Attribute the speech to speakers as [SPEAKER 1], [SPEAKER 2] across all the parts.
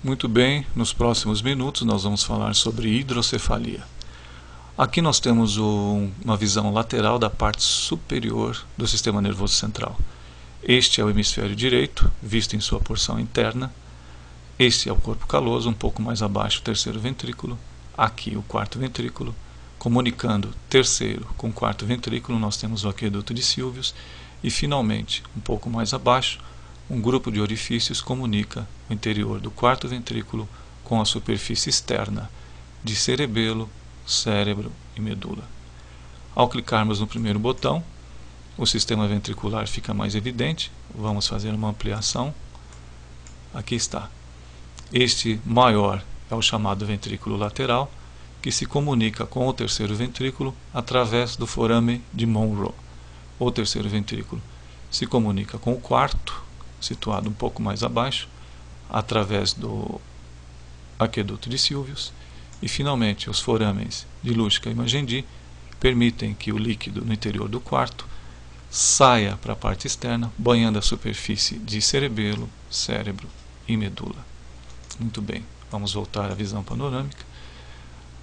[SPEAKER 1] Muito bem, nos próximos minutos nós vamos falar sobre hidrocefalia. Aqui nós temos uma visão lateral da parte superior do sistema nervoso central. Este é o hemisfério direito, visto em sua porção interna. Este é o corpo caloso, um pouco mais abaixo o terceiro ventrículo. Aqui o quarto ventrículo. Comunicando terceiro com quarto ventrículo, nós temos o aqueduto de Sylvius. E finalmente, um pouco mais abaixo, um grupo de orifícios comunica o interior do quarto ventrículo com a superfície externa de cerebelo, cérebro e medula. Ao clicarmos no primeiro botão, o sistema ventricular fica mais evidente. Vamos fazer uma ampliação. Aqui está. Este maior é o chamado ventrículo lateral, que se comunica com o terceiro ventrículo através do forame de Monro. O terceiro ventrículo se comunica com o quarto, situado um pouco mais abaixo, através do aqueduto de Sylvius. E finalmente os forames de Luschka e Magendie permitem que o líquido no interior do quarto saia para a parte externa, banhando a superfície de cerebelo, cérebro e medula. Muito bem, vamos voltar à visão panorâmica.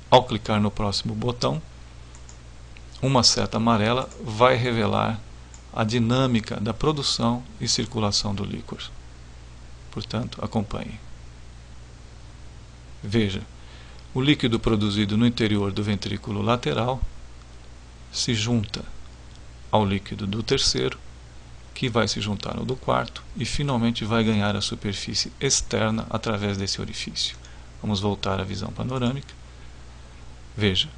[SPEAKER 1] Ao clicar no próximo botão, uma seta amarela vai revelar a dinâmica da produção e circulação do líquor. Portanto, acompanhe. Veja, o líquido produzido no interior do ventrículo lateral se junta ao líquido do terceiro, que vai se juntar ao do quarto e finalmente vai ganhar a superfície externa através desse orifício. Vamos voltar à visão panorâmica. Veja,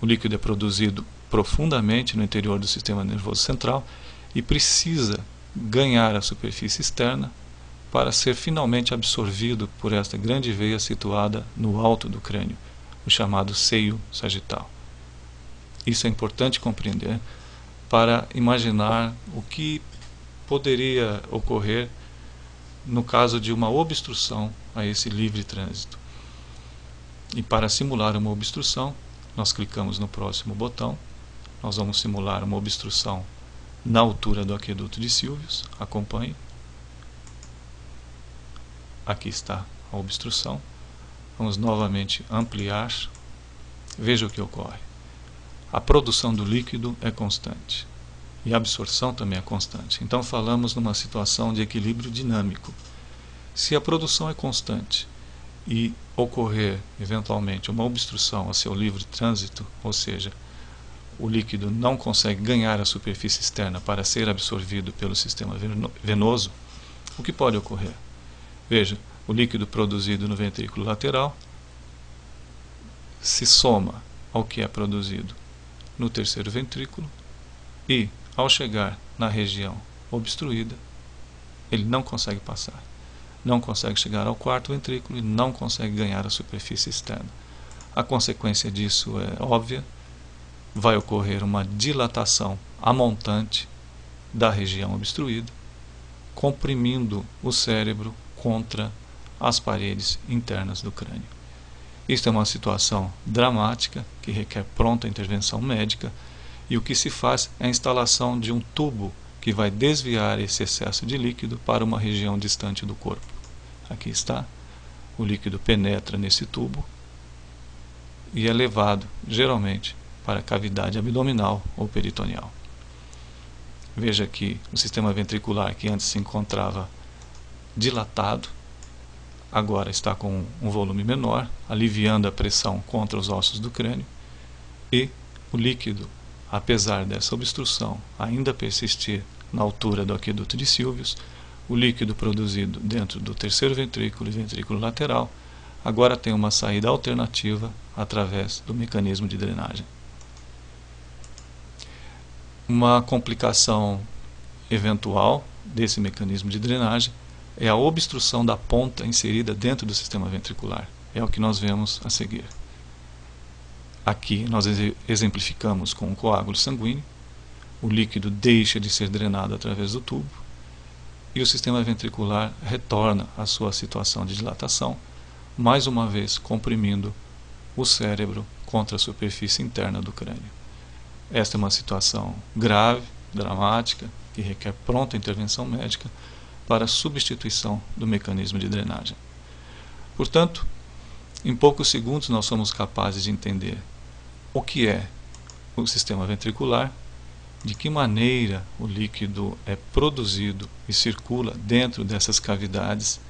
[SPEAKER 1] o líquido é produzido profundamente no interior do sistema nervoso central e precisa ganhar a superfície externa para ser finalmente absorvido por esta grande veia situada no alto do crânio, o chamado seio sagital. Isso é importante compreender para imaginar o que poderia ocorrer no caso de uma obstrução a esse livre trânsito. E para simular uma obstrução, nós clicamos no próximo botão. Nós vamos simular uma obstrução na altura do aqueduto de Sylvius. Acompanhe. Aqui está a obstrução. Vamos novamente ampliar. Veja o que ocorre. A produção do líquido é constante e a absorção também é constante. Então falamos numa situação de equilíbrio dinâmico. Se a produção é constante e ocorrer eventualmente uma obstrução a seu livre trânsito, ou seja, o líquido não consegue ganhar a superfície externa para ser absorvido pelo sistema venoso, o que pode ocorrer? Veja, o líquido produzido no ventrículo lateral se soma ao que é produzido no terceiro ventrículo e, ao chegar na região obstruída, ele não consegue passar. Não consegue chegar ao quarto ventrículo e não consegue ganhar a superfície externa. A consequência disso é óbvia. Vai ocorrer uma dilatação amontante da região obstruída, comprimindo o cérebro contra as paredes internas do crânio. Isto é uma situação dramática que requer pronta intervenção médica, e o que se faz é a instalação de um tubo que vai desviar esse excesso de líquido para uma região distante do corpo. Aqui está, o líquido penetra nesse tubo e é levado, geralmente, para a cavidade abdominal ou peritoneal. Veja que o sistema ventricular, que antes se encontrava dilatado, agora está com um volume menor, aliviando a pressão contra os ossos do crânio, e o líquido, apesar dessa obstrução ainda persistir na altura do aqueduto de Sylvius, o líquido produzido dentro do terceiro ventrículo e ventrículo lateral agora tem uma saída alternativa através do mecanismo de drenagem. Uma complicação eventual desse mecanismo de drenagem é a obstrução da ponta inserida dentro do sistema ventricular. É o que nós vemos a seguir. Aqui nós exemplificamos com um coágulo sanguíneo. O líquido deixa de ser drenado através do tubo e o sistema ventricular retorna à sua situação de dilatação, mais uma vez comprimindo o cérebro contra a superfície interna do crânio. Esta é uma situação grave, dramática, que requer pronta intervenção médica para a substituição do mecanismo de drenagem. Portanto, em poucos segundos nós somos capazes de entender o que é o sistema ventricular, de que maneira o líquido é produzido e circula dentro dessas cavidades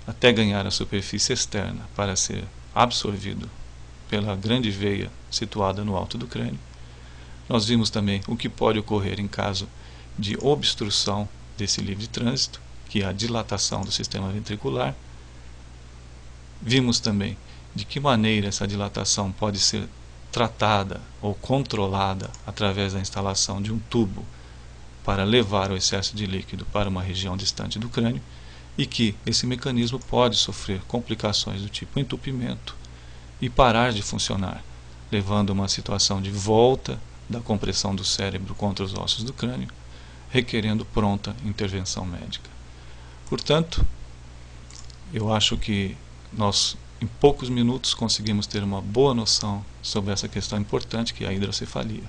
[SPEAKER 1] até ganhar a superfície externa para ser absorvido pela grande veia situada no alto do crânio. Nós vimos também o que pode ocorrer em caso de obstrução desse livre trânsito, que é a dilatação do sistema ventricular. Vimos também de que maneira essa dilatação pode ser tratada ou controlada através da instalação de um tubo para levar o excesso de líquido para uma região distante do crânio, e que esse mecanismo pode sofrer complicações do tipo entupimento e parar de funcionar, levando a uma situação de volta da compressão do cérebro contra os ossos do crânio, requerendo pronta intervenção médica. Portanto, eu acho que nós, em poucos minutos, conseguimos ter uma boa noção sobre essa questão importante que é a hidrocefalia.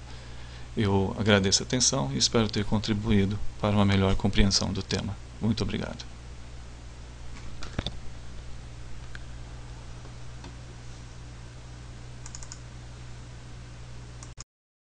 [SPEAKER 1] Eu agradeço a atenção e espero ter contribuído para uma melhor compreensão do tema. Muito obrigado.